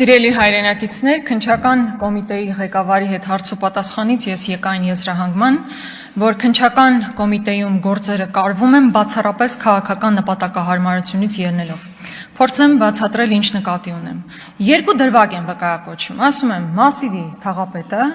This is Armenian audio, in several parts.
Սիրելի հայրենակիցներ, քննչական կոմիտեի ղեկավարի հետ հարցուպատասխանից ես եկա այն եզրահանգման, որ քննչական կոմիտեում գործերը կարվում են բացառապես քաղաքական նպատակահարմարությունից ելնելով։ Փորձեմ բացատրել ինչ նկատի ունեմ։ Երկու դրվագ եմ վկայակոչում, ասում եմ Մասիվի թաղապետը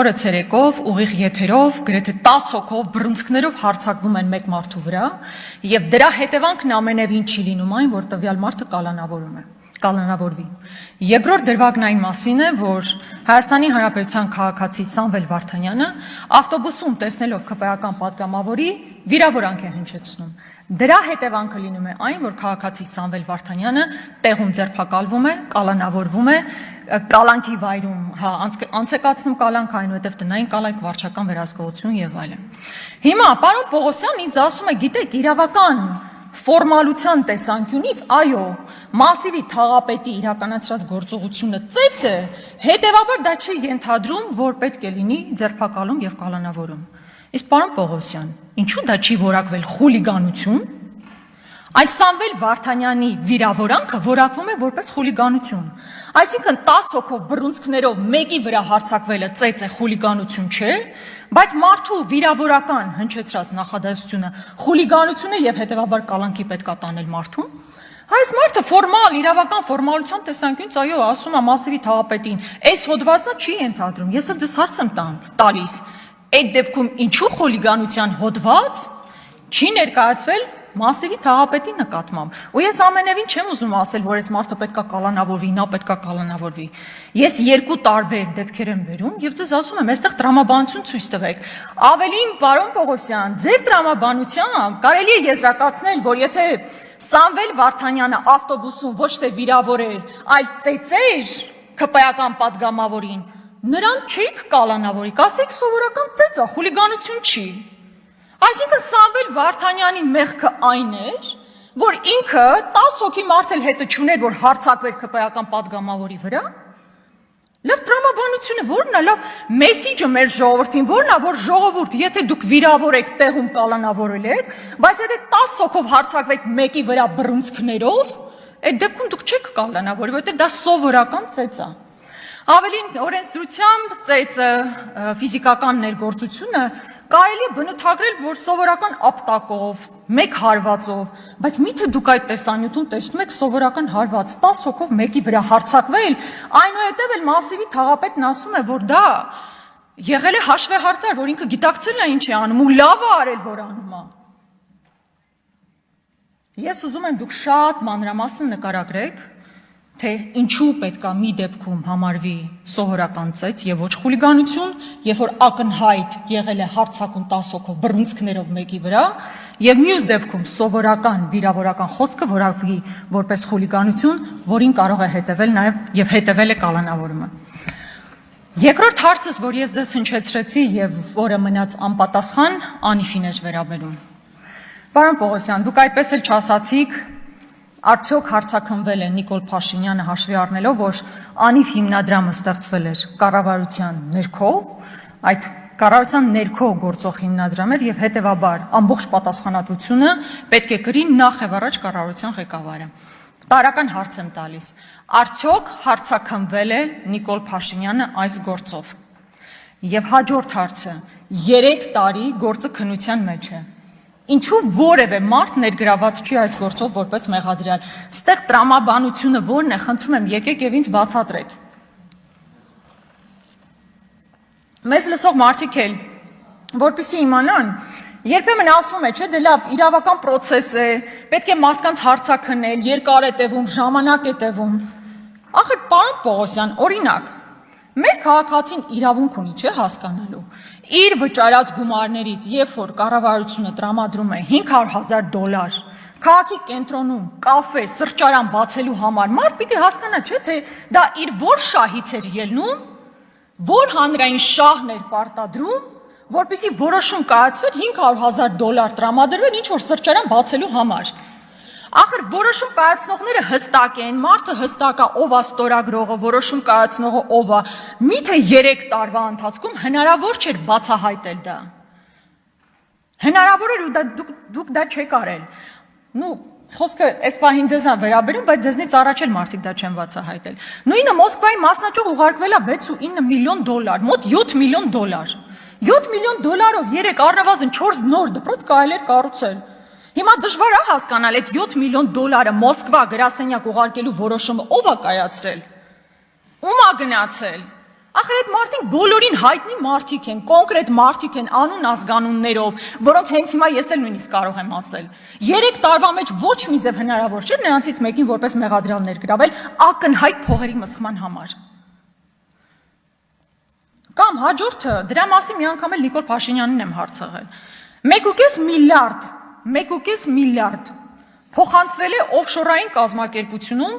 օրը ցերեկով ուղիղ եթերով գրեթե 10 հոգով բռունցքներով հարձակվում են մեկ մարդու վրա եւ դրա հետևանքն ամենևին չի լինում այն, որ տվյալ մարդը կալանավորվի։ Երկրորդ դրվագն այն մասին է, որ Հայաստանի Հանրապետության քաղաքացի Սամվել Վարդանյանը ավտոբուսում տեսնելով ԿՊԱ-ական պատգամավորի վիրավորանք է հնչեցնում։ Դրա հետևանքը լինում է այն, որ քաղաքացի Սամվել Վարդանյանը տեղում ձերբակալվում է, կալանավորվում է, կալանքի վայրում անցեկացնում կալանք, այնուհետև տնային կալանք, վարչական վերահսկողություն եւ այլն։ Հիմա պարոն Պողոսյանն ինձ ասում է, գիտեք, իրավական ֆորմալության տեսանկյունից, այո, Մասիվի թաղապետի իրականացրած գործողությունը ծեծ է, հետևաբար դա չի ենթադրում, որ պետք է լինի ձերբակալում եւ կալանավորում։ Իսկ պարոն Պողոսյան, ինչու դա չի որակվել խուլիգանություն, այլ Սամվել Վարդանյանի վիրավորանքը որակվում է որպես խուլիգանություն։ Այսինքն 10 հոգով բռունցքներով մեկի վրա հարձակվելը ծեծ է, խուլիգանություն չէ, բայց մարդու վիրավորական հնչեցրած նախադասությունը խուլիգանություն է եւ հետեւաբար կալանքի պետք է տանել մարդուն։ Այս մարդը ֆորմալ, իրավական ֆորմալության տեսանկյունից այո, ասում է Մասիվի թաղապետին, այս հոդվածը չի ենթադրում, ես էլ ձեզ հարց եմ տալիս, այդ դեպքում ինչու խուլիգանության հոդված չի ներկայացվել Մասիվի թաղապետի նկատմամբ։ Ու ես ամենևին չեմ ուզում ասել, որ այս մարդը պետք է կալանավորվի, նա պետք է կալանավորվի։ Ես երկու տարբեր դեպքեր եմ բերում եւ ձեզ ասում եմ, այստեղ տրամաբանություն ցույց տվեք։ Ավելին, պարոն Պողոսյան, ձեր տրամաբանությամբ կարելի է եզրակացնել, որ եթե Սամվել Վարդանյանը ավտոբուսում ոչ թե վիրավոր էր, այլ ծեծեր ԿՊԱ-ական պատգամավորին, նրան չեք կալանավորի, կասեք սովորական ծեծ է, խուլիգանություն չի։ Այսինքն Սամվել Վարդանյանի մեղքը այն էր, որ ինքը 10 հոգի մարդ էլ հետը չուներ, որ հարձակվեր ԿՊԱ-ական պատգամավորի վրա։ Լավ տրամաբանությունը ո՞րն է, լավ մեսիջը մեր ժողովրդին ո՞րն է, որ ժողովուրդ, եթե դուք վիրավոր եք, տեղում կալանավորել եք, բայց եթե 10 հոգով հարձակվեք մեկի վրա բռունցքներով, այդ դեպքում դուք չեք կալանավորի, որովհետև դա սովորական ծեծ է։ Ավելին, օրենսդրությամբ ծեծը, ֆիզիկական ներգործությունը կարելի է բնութագրել, որ սովորական ապտակով, մեկ հարվածով, բայց միթե դուք այդ տեսանյութում տեսնում եք սովորական հարված, 10 հոգով մեկի վրա հարձակվել, այնուհետև էլ Մասիվի թաղապետն ասում է, որ դա եղել է հաշվեհարդար, որ ինքը գիտակցել է ինչ է անում ու լավ է արել, որ անում է։ Ես ուզում եմ դուք շատ մանրամասն նկարագրեք, թե ինչու պետք է մի դեպքում համարվի սովորական ծեծ եւ ոչ խուլիգանություն, երբ որ ակնհայտ եղել է հարձակում 10 հոգով բռունցքներով մեկի վրա, եւ մյուս դեպքում սովորական վիրավորական խոսքը որակվի որպես խուլիգանություն, որին կարող է հետեւել նաեւ եւ հետեւել է կալանավորումը։ Երկրորդ հարցս, որ ես ձեզ հնչեցրեցի եւ որը մնաց անպատասխան, Անիֆին էր վերաբերում։ Պարոն Պողոսյան, դուք այդպես էլ չասացիք, արդյոք հարձակվել է Նիկոլ Փաշինյանը հաշվի առնելով, որ Անիվ հիմնադրամը ստեղծվել էր կառավարության ներքո, այդ կառավարության ներքո գործող հիմնադրամ էր եւ հետեւաբար ամբողջ պատասխանատվությունը պետք է կրի նախ եւ առաջ կառավարության ղեկավարը։ Տարական հարց եմ տալիս. արդյոք հարձակվել է Նիկոլ Փաշինյանը այս գործով։ Եվ հաջորդ հարցը. 3 տարի գործը քննության մեջ է։ Ինչու որևէ մարդ ներգրաված չի այս գործով որպես մեղադրյալ։ Ստեղ տրամաբանությունը ո՞րն է, խնդրում եմ, եկեք եւ ինձ բացատրեք։ Մեզ լսող մարդիկ էլ, որպեսզի իմանան, երբեմն ասվում է, չէ, դե լավ, իրավական process է, պետք է մարդկանց հարցաքննել, երկար է տևում, ժամանակ է տևում։ Ախր, պարոն Պողոսյան, օրինակ, Մեր քաղաքացին իրավունք ունի, չէ, հասկանալու։ Իր վճարած գումարներից, երբ որ կառավարությունը տրամադրում է $500,000 քաղաքի կենտրոնում կաֆե, սրճարան բացելու համար, մարդ պիտի հասկանա, չէ, թե դա իր որ շահից էր ելնում, որ հանրային շահն էր պարտադրում, որպեսզի որոշում կայացվեր $500,000 տրամադրվեր ինչ որ սրճարան բացելու համար։ Ախր որոշում կայացնողները հստակ են, մարդը հստակ է, ով է ստորագրողը, որոշում կայացնողը ով է։ Միթե 3 տարվա ընթացքում հնարավոր չէր բացահայտել դա։ Հնարավոր էր ու դուք դա չեք արել։ Ну, խոսքը այս պահին ձեզ է վերաբերում, բայց ձեզնից առաջ էլ մարդիկ դա չեն բացահայտել։ Նույնը Մոսկվայի մասնաճյուղ ուղարկվել է $6.9 միլիոն, մոտ $7 միլիոն։ $7 միլիոն 3 առնվազն 4 նոր դպրոց կարելի էր կառուցել։ Հիմա դժվար է հասկանալ այդ $7 միլիոն Մոսկվա գրասենյակ ուղարկելու որոշումը ով է կայացրել։ Ում է գնացել։ Ախր այդ մարդիկ բոլորին հայտնի մարդիկ են, կոնկրետ մարդիկ են անուն ազգանուններով, որոնք հենց հիմա ես էլ նույնիսկ կարող եմ ասել։ 3 տարվա մեջ ոչ մի ձև հնարավոր չէ նրանցից մեկին որպես մեղադրյալ ներգրավել ակնհայտ փողերի մսխման համար։ Կամ հաջորդը, դրա մասին մի անգամ էլ Նիկոլ Փաշինյանին եմ հարցրել։ 1.5 միլիարդ փոխանցվել է օֆշորային կազմակերպությունում,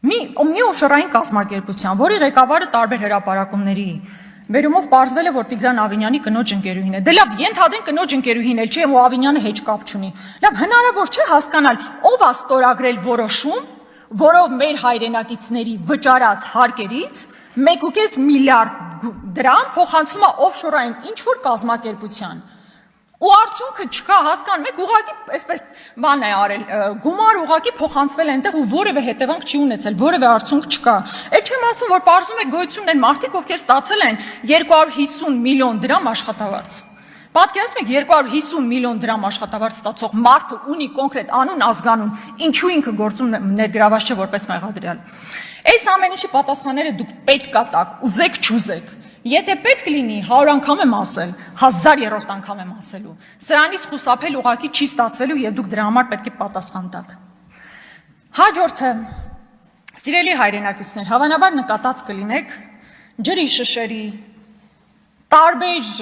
մի օֆշորային կազմակերպության, որի ղեկավարը տարբեր հրապարակումների բերումով պարզվել է, որ Տիգրան Ավինյանի կնոջ ընկերուհին է։ Դե լավ, ենթադրենք կնոջ ընկերուհին էլ չէ, ու Ավինյանը հեչ կապ չունի։ Լավ, հնարավոր չէ հասկանալ, ով է ստորագրել որոշում, որով մեր հայրենակիցների վճարած հարկերից 1.5 միլիարդ դրամ փոխանցվում է օֆշորային ինչ-որ կազմակերպության։ Ու արդյունքը չկա, հասկանում եք, ուղղակի այսպես բան է արել, գումար ուղղակի փոխանցվել է այնտեղ ու որևէ հետևանք չի ունեցել, որևէ արդյունք չկա։ Այդ չեմ ասում, որ պարզում է գոյություն են մարդիկ, ովքեր ստացել են $250 միլիոն աշխատավարձ։ Պատկերացնում եք 250 միլիոն դրամ աշխատավարձ ստացող մարդը ունի կոնկրետ անուն, ազգանուն, ինչու ինքը գործում ներգրաված չէ որպես մեղադրյալ։ Այս ամեն ինչի պատասխանները դուք պետք է տաք, ուզեք չուզեք։ Եթե պետք լինի 100 անգամ եմ ասել, 1000-րդ անգամ եմ ասելու։ Սրանից խուսափել ուղղակի չի ստացվելու եւ դուք դրա համար պետք է պատասխան տաք։ Հաջորդը, սիրելի հայրենակիցներ, հավանաբար նկատած կլինեք ջրի շշերի, տարբեր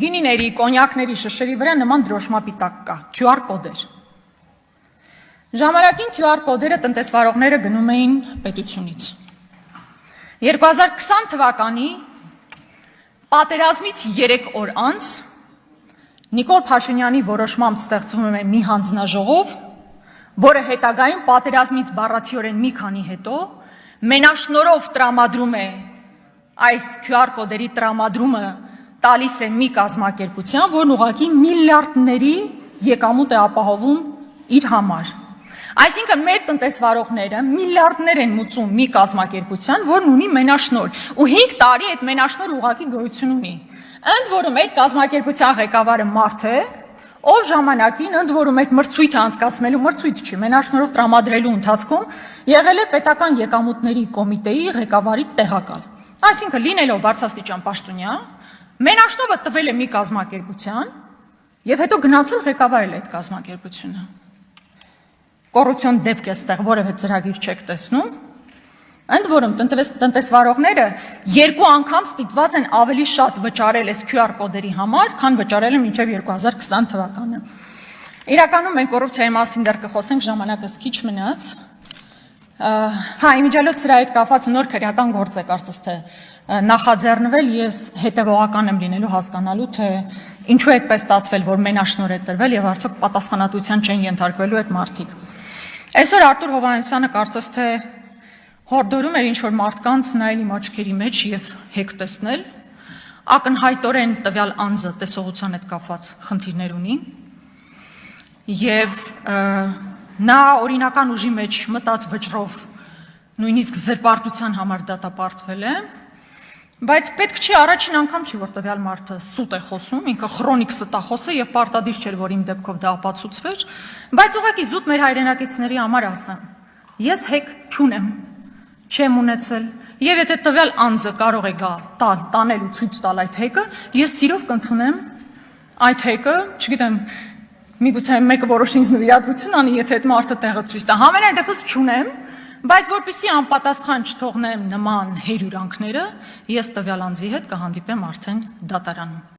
գինիների, կոնյակների շշերի վրա նման դրոշմապիտակ կա, QR կոդեր։ Ժամանակին QR կոդերը տնտեսվարողները գնում էին պետությունից։ 2020 թվականի պատերազմից 3 օր անց Նիկոլ Փաշինյանի որոշմամբ ստեղծվում է մի հանձնաժողով, որը հետագայում պատերազմից բառացիորեն մի քանի հետո մենաշնորհով տրամադրում է այս QR կոդերի տրամադրումը տալիս է մի կազմակերպության, որն ուղղակի միլիարդների եկամուտ է ապահովում իր համար։ Այսինքն մեր տնտեսվարողները միլիարդներ են մուծում մի կազմակերպության, որն ունի մենաշնորհ, ու 5 տարի այդ մենաշնորհը ուղղակի գոյություն ունի։ Ընդ որում այդ կազմակերպության ղեկավարը մարդ է, ով ժամանակին ընդ որում այդ մրցույթը անցկացնելու մրցույթ չի, մենաշնորհով տրամադրելու ընթացքում եղել է պետական եկամուտների կոմիտեի ղեկավարի տեղակալ։ Այսինքն լինելով բարձրաստիճան պաշտոնյա, մենաշնորհը տվել է մի կազմակերպության եւ հետո գնացել ղեկավարել այդ կազմակերպությունը։ Կոռուպցիոն դեպք է ստեղ, որևէ ծրագիր չեք տեսնում։ Ընդ որում տնտեսվարողները 2 անգամ ստիպված են ավելի շատ վճարել այս QR կոդերի համար, քան վճարել են մինչև 2020 թվականը։ Իրականում մենք կոռուպցիայի մասին դեռ կխոսենք, ժամանակս քիչ մնաց։ Հա, իմիջիալոց սրա հետ կապված նոր քրեական գործ է կարծես թե նախաձեռնվել, ես հետևողական եմ լինելու հասկանալու, թե ինչու է այդպես ստացվել, որ մենաշնորհ է տրվել եւ արդյոք պատասխանատվության չեն ենթարկվելու այդ մարդիկ։ Այսօր Արտուր Հովհաննիսյանը կարծես թե հորդորում էր ինչ-որ մարդկանց նայել իմ աչքերի մեջ եւ հեկ տեսնել, ակնհայտորեն տվյալ անձը տեսողության հետ կապված խնդիրներ ունի եւ նա օրինական ուժի մեջ մտած վճռով նույնիսկ զրպարտության համար դատապարտվել է, բայց պետք չի առաջին անգամ չի, որ տվյալ մարդը սուտ է խոսում, ինքը քրոնիկ ստախոս է եւ պարտադիր չէր, որ իմ դեպքով դա ապացուցվեր, բայց ուղղակի զուտ մեր հայրենակիցների համար ասեմ, ես հեկ չունեմ, չեմ ունեցել, եւ եթե տվյալ անձը կարող է գա տանել ու ցույց տալ այդ հեկը, ես սիրով կընդունեմ այդ հեկը, չգիտեմ, միգուցե մեկը որոշ ինձ նվիրատվություն անի, եթե այդ մարդը տեղը ցույց տա, համենայն դեպս չունեմ, Բայց որպեսզի անպատասխան չթողնեմ նման հերյուրանքները, ես տվյալ անձի հետ կհանդիպեմ արդեն դատարանում։